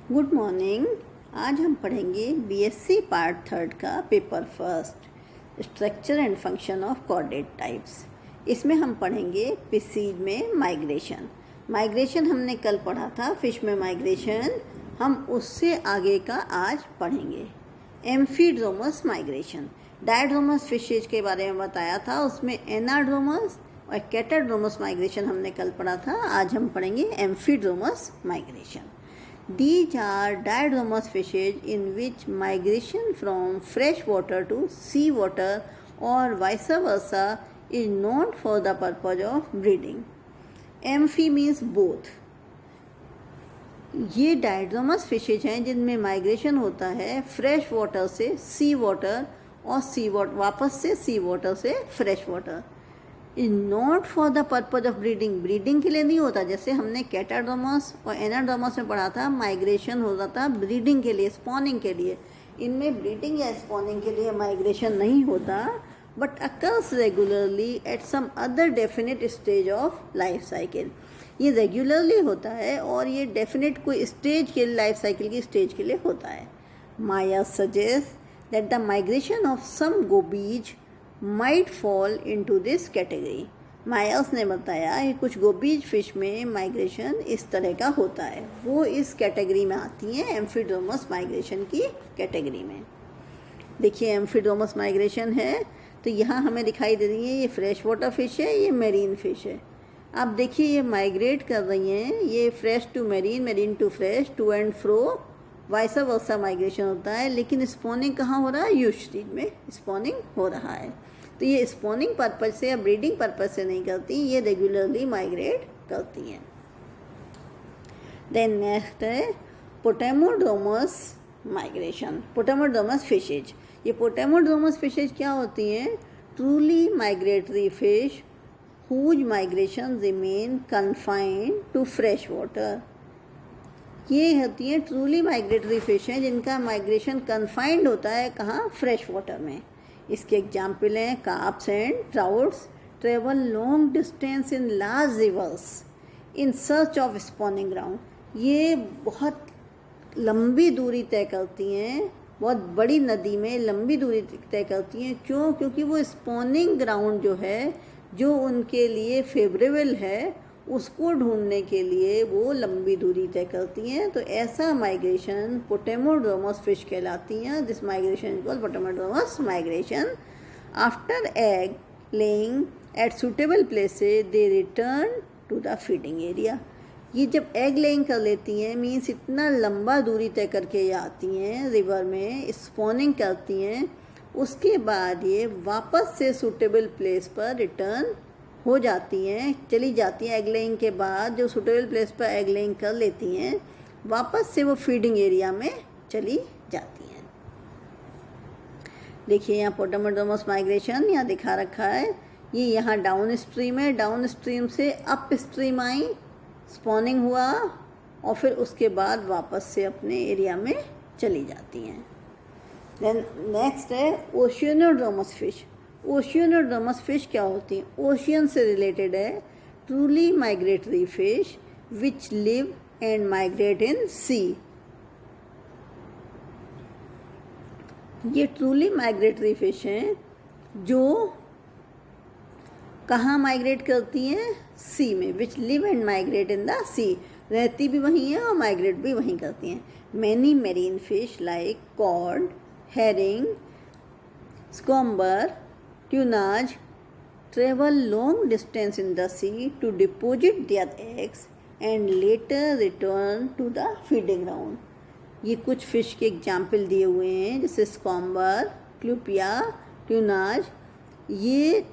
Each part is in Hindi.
Good morning. आज हम पढ़ेंगे बीएससी पार्ट थर्ड का paper first, structure and function of chordate types. इसमें हम पढ़ेंगे प्रीसीड में माइग्रेशन हमने कल पढ़ा था, फिश में माइग्रेशन हम उससे आगे का आज पढ़ेंगे। एम्फीड्रोमस माइग्रेशन, डायड्रोमस फिशेज के बारे में बताया था, उसमें एनाड्रोमस और कैटाड्रोमस माइग्रेशन हमने कल पढ़ा था। आज हम पढ़ेंगे एम्फीड्रोमस migration. These are diadromous fishes in which migration from fresh water to sea water or vice versa is not for the purpose of breeding. Amphi means both. ये डायड्रोमस फिशेज हैं जिनमें माइग्रेशन होता है फ्रेश वाटर से सी वाटर और सी वाटर वापस से सी वाटर से fresh water. Is not for the purpose of breeding के लिए नहीं होता। जैसे हमने कैटाड्रोमस और एनाड्रोमस में पढ़ा था, माइग्रेशन होता था ब्रीडिंग के लिए, स्पॉनिंग के लिए। इनमें ब्रीडिंग या स्पॉनिंग के लिए माइग्रेशन नहीं होता, but occurs regularly at some other definite stage of life cycle. ये रेगुलरली होता है और ये डेफिनेट कोई स्टेज के लाइफ साइकिल की स्टेज के लिए होता है। माया suggest that the migration of some gobies might fall into this category. Myers ने बताया कि कुछ गोबीज फिश में माइग्रेशन इस तरह का होता है, वो इस कैटेगरी में आती हैं, एम्फीड्रोमस माइग्रेशन की कैटेगरी में। देखिए एम्फीड्रोमस माइग्रेशन है तो यहाँ हमें दिखाई दे रही है ये फ्रेश वाटर फिश है, ये मेरीन फिश है। आप देखिए ये माइग्रेट कर रही हैं, ये fresh to marine, marine to fresh, to and fro vice versa migration होता है। लेकिन स्पॉनिंग कहाँ हो रहा है? यूज स्टेज में स्पॉनिंग हो रहा है। तो ये स्पॉनिंग पर्पज से या ब्रीडिंग पर्पज से नहीं करती, ये रेगुलरली माइग्रेट करती हैं। देन नेक्स्ट है पोटेमोड्रोमस माइग्रेशन, पोटेमोड्रोमस फिशेज। ये पोटेमोड्रोमस फिशेज क्या होती हैं? Truly migratory fish whose migration remain confined to fresh water. ये होती हैं ट्रूली माइग्रेटरी फिश हैं जिनका माइग्रेशन कन्फाइंड होता है कहाँ? फ्रेश वाटर में। इसके एग्जाम्पल हैं carps and trouts travel long distance in large rivers in search of spawning ground. ये बहुत लंबी दूरी तय करती हैं, बहुत बड़ी नदी में लंबी दूरी तय करती हैं। क्यों? क्योंकि वो स्पॉनिंग ग्राउंड जो है, जो उनके लिए फेवरेबल है, उसको ढूंढने के लिए वो लंबी दूरी तय करती हैं। तो ऐसा माइग्रेशन पोटेमोड्रोमस फिश कहलाती हैं। This migration is called potamodromous migration. After egg laying at suitable places they return to the feeding area. ये जब एग लेइंग कर लेती हैं, मीन्स इतना लंबा दूरी तय करके ये आती हैं, रिवर में स्पॉनिंग करती हैं, उसके बाद ये वापस से सुटेबल प्लेस पर रिटर्न हो जाती हैं, चली जाती हैं। एग लेइंग के बाद जो सुटेबल प्लेस पर एग लेइंग कर लेती हैं, वापस से वो फीडिंग एरिया में चली जाती हैं। देखिए यहाँ पोटेमोड्रोमस माइग्रेशन यहाँ दिखा रखा है। ये यहाँ डाउन स्ट्रीम है, डाउन स्ट्रीम से अप स्ट्रीम आई, स्पॉनिंग हुआ और फिर उसके बाद वापस से अपने एरिया में चली जाती हैं। देन नेक्स्ट है ओशियनोड्रोमस फिश। ओशियनोड्रोमस फिश क्या होती हैं? ओशियन से रिलेटेड है। Truly migratory fish which live and migrate in sea. ये ट्रूली माइग्रेटरी फिश हैं जो कहाँ माइग्रेट करती हैं? सी में। Which live and migrate in the sea, रहती भी वहीं है और माइग्रेट भी वहीं करती हैं। Many marine fish like cod, herring, scomber, tunage travel long distance in the sea to deposit their eggs and later return to the feeding ground. ये कुछ फिश के एग्जाम्पल दिए हुए हैं, जैसे स्कॉम्बर, क्लूपिया, ट्यूनाज। ये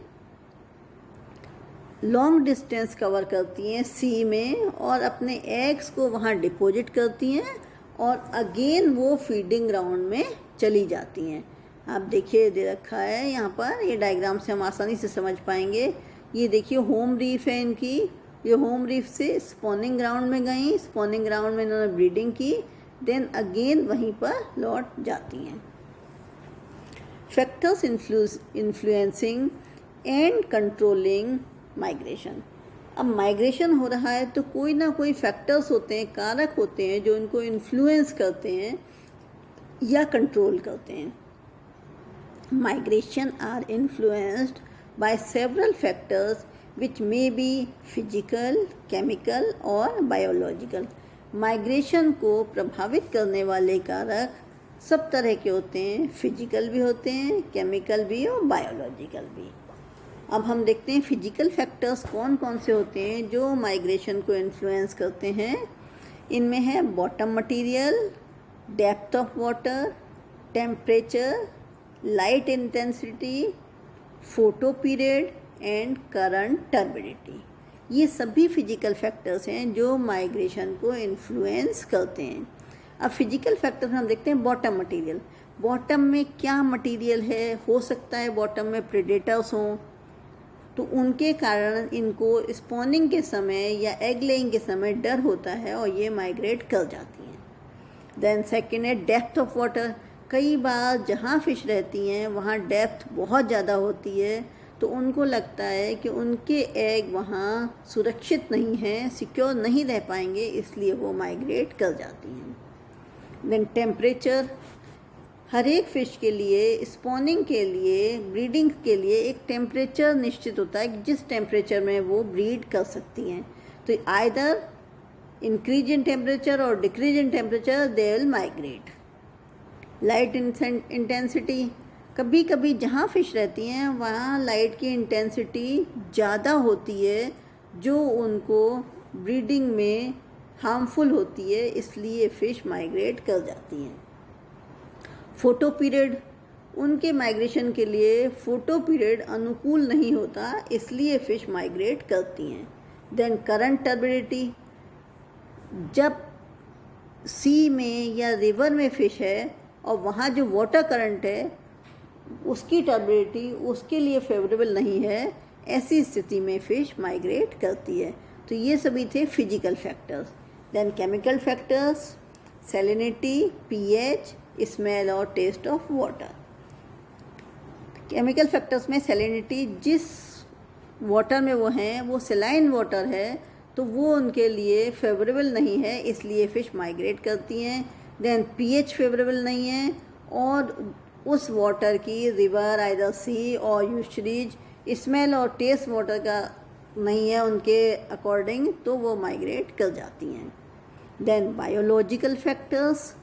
लॉन्ग डिस्टेंस कवर करती हैं सी में और अपने एग्स को वहाँ डिपॉजिट करती हैं और अगेन वो फीडिंग ग्राउंड में चली जाती हैं। आप देखिए दे रखा है यहाँ पर, ये डायग्राम से हम आसानी से समझ पाएंगे। ये देखिए होम रीफ है इनकी, ये होम रीफ से स्पॉनिंग ग्राउंड में गई, स्पॉनिंग ग्राउंड में इन्होंने ब्रीडिंग की, देन अगेन वहीं पर लौट जाती हैं। Factors influencing and controlling migration. अब माइग्रेशन हो रहा है तो कोई ना कोई फैक्टर्स होते हैं, कारक होते हैं जो इनको इन्फ्लुएंस करते हैं या कंट्रोल करते हैं। Migration are influenced by several factors which may be physical, chemical और बायोलॉजिकल। माइग्रेशन को प्रभावित करने वाले कारक सब तरह के होते हैं, फिजिकल भी होते हैं, केमिकल भी और बायोलॉजिकल भी। अब हम देखते हैं फिजिकल फैक्टर्स कौन कौन से होते हैं जो माइग्रेशन को इन्फ्लुएंस करते हैं। इनमें है bottom material, depth of water, temperature, light intensity, photo period and current turbidity. ये सभी फिजिकल फैक्टर्स हैं जो माइग्रेशन को इन्फ्लुएंस करते हैं। अब फिजिकल फैक्टर्स हम देखते हैं बॉटम मटेरियल। बॉटम में क्या मटेरियल है, हो सकता है बॉटम में प्रेडेटर्स हों तो उनके कारण इनको स्पॉनिंग के समय या एग लेइंग के समय डर होता है और ये माइग्रेट कर जाती हैं। देन सेकेंड है डेप्थ ऑफ वाटर। कई बार जहाँ फिश रहती हैं वहाँ डेप्थ बहुत ज़्यादा होती है तो उनको लगता है कि उनके एग वहाँ सुरक्षित नहीं हैं, सिक्योर नहीं रह पाएंगे, इसलिए वो माइग्रेट कर जाती हैं। Then temperature. हर एक फ़िश के लिए स्पॉनिंग के लिए, ब्रीडिंग के लिए एक टेम्परेचर निश्चित होता है कि जिस टेम्परेचर में वो ब्रीड कर सकती हैं। तो आइदर इंक्रीज इन टेम्परेचर और decrease in temperature they will migrate. Light intensity. कभी कभी जहाँ फ़िश रहती हैं वहाँ लाइट की इंटेंसिटी ज़्यादा होती है जो उनको ब्रीडिंग में हार्मफुल होती है, इसलिए फ़िश माइग्रेट कर जाती हैं। Photo period. उनके माइग्रेशन के लिए फ़ोटो पीरियड अनुकूल नहीं होता, इसलिए फ़िश माइग्रेट करती हैं। Then current turbidity. जब सी में या रिवर में फ़िश है और वहाँ जो वाटर करंट है उसकी टर्बिडिटी उसके लिए फेवरेबल नहीं है, ऐसी स्थिति में फ़िश माइग्रेट करती है। तो ये सभी थे physical factors. Then chemical factors, salinity, pH, smell और taste of water. Chemical factors में सैलिनिटी, जिस वाटर में वो हैं वो सलाइन वाटर है तो वो उनके लिए फेवरेबल नहीं है, इसलिए फ़िश माइग्रेट करती हैं। देन पीएच फेवरेबल नहीं है और उस वाटर की रिवर, आइदर सी और यूशरीज, स्मेल और टेस्ट वाटर का नहीं है उनके अकॉर्डिंग, तो वो माइग्रेट कर जाती हैं। Then biological factors.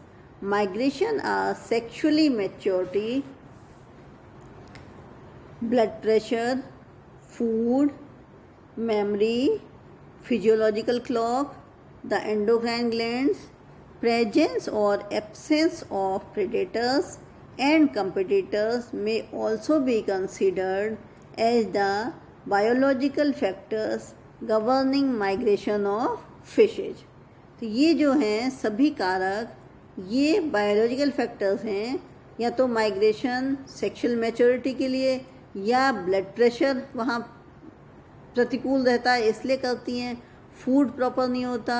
Migration are sexually maturity, blood pressure, food, memory, physiological clock, the endocrine glands, presence or absence of predators and competitors may also be considered as the biological factors governing migration of fishes. तो ये जो हैं सभी कारक, ये बायोलॉजिकल फैक्टर्स हैं, या तो माइग्रेशन सेक्सुअल मैच्योरिटी के लिए या ब्लड प्रेशर वहाँ प्रतिकूल रहता है इसलिए करती हैं, फूड प्रॉपर नहीं होता,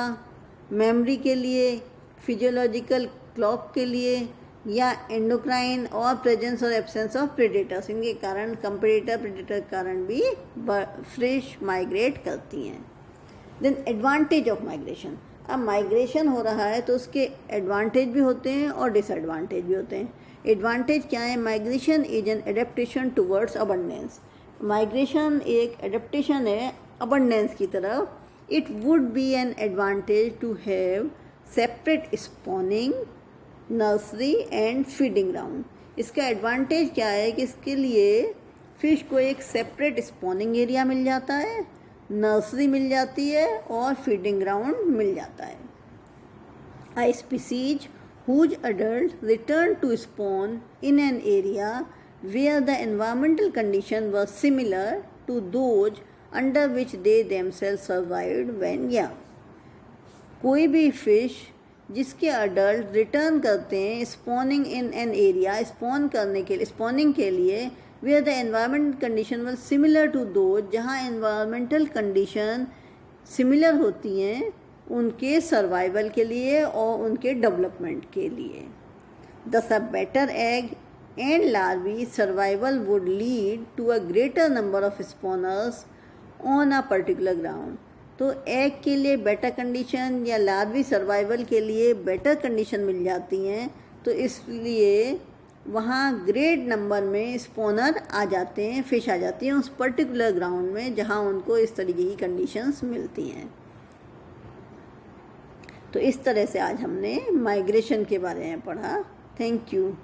मेमोरी के लिए, फिजियोलॉजिकल क्लॉक के लिए, या एंडोक्राइन और प्रेजेंस और एब्सेंस ऑफ प्रेडेटर्स, इनके कारण कंपेटिटर प्रेडेटर के कारण भी फिश माइग्रेट करती हैं। Then advantage of migration. अब माइग्रेशन हो रहा है तो उसके एडवांटेज भी होते हैं और डिसएडवांटेज भी होते हैं। एडवांटेज क्या है? Migration is an adaptation towards abundance. Migration एक एडेप्टेशन है अबंडेंस की तरफ। It would be an advantage to have separate spawning, nursery and feeding ground. इसका एडवांटेज क्या है कि इसके लिए फ़िश को एक सेपरेट स्पॉनिंग एरिया मिल जाता है, नर्सरी मिल जाती है और फीडिंग ग्राउंड मिल जाता है। A species whose adults return to spawn in an area where the environmental conditions were similar to those under which they themselves survived when young. कोई भी फिश जिसके अडल्ट रिटर्न करते हैं spawning in an area, spawn करने के लिए, स्पॉनिंग के लिए, where the environmental condition were similar to those, जहाँ एनवायरमेंटल कंडीशन सिमिलर होती हैं उनके सर्वाइवल के लिए और उनके डेवलपमेंट के लिए। Thus a better egg and larvae survival would lead to a greater number of spawners on a particular ground. तो एग के लिए बेटर कंडीशन या लार्वी सर्वाइवल के लिए बेटर कंडीशन मिल जाती हैं, तो इसलिए वहाँ ग्रेट नंबर में स्पॉनर आ जाते हैं, फिश आ जाती हैं उस पर्टिकुलर ग्राउंड में जहाँ उनको इस तरीके की कंडीशंस मिलती हैं। तो इस तरह से आज हमने माइग्रेशन के बारे में पढ़ा। Thank you.